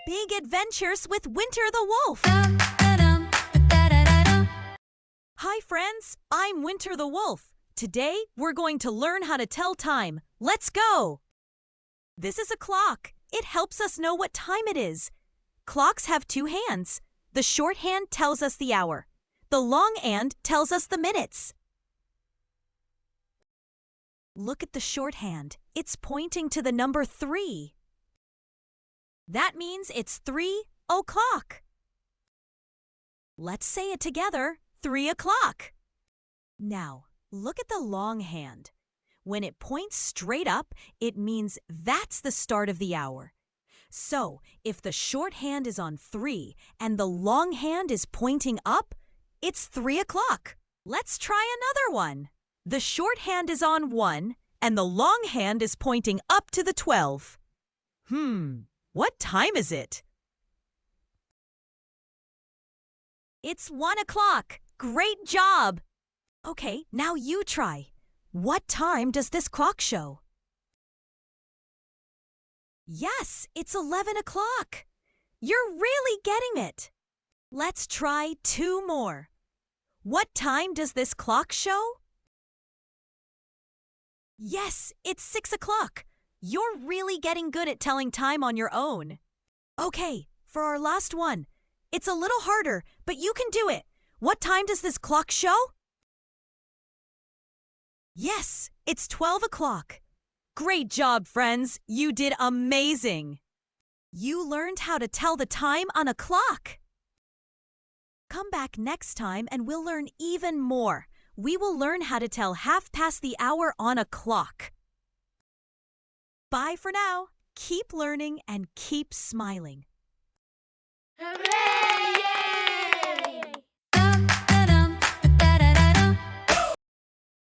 Big Adventures with Winter the Wolf. Hi friends, I'm Winter the Wolf. Today we're going to learn how to tell time. Let's go! This is a clock. It helps us know what time it is. Clocks have two hands. The short hand tells us the hour. The long hand tells us the minutes. Look at the short hand. It's pointing to the number 3. That means it's 3 o'clock. Let's say it together, 3 o'clock. Now, look at the long hand. When it points straight up, it means that's the start of the hour. So, if the short hand is on 3 and the long hand is pointing up, it's 3 o'clock. Let's try another one. The short hand is on 1 and the long hand is pointing up to the 12. What time is it? It's 1 o'clock. Great job! Okay, now you try. What time does this clock show? Yes, it's 11 o'clock. You're really getting it. Let's try 2 more. What time does this clock show? Yes, it's 6 o'clock. You're really getting good at telling time on your own. Okay, for our last one. It's a little harder, but you can do it. What time does this clock show? Yes, it's 12 o'clock. Great job, friends. You did amazing. You learned how to tell the time on a clock. Come back next time and we'll learn even more. We will learn how to tell half past the hour on a clock. Bye for now. Keep learning and keep smiling.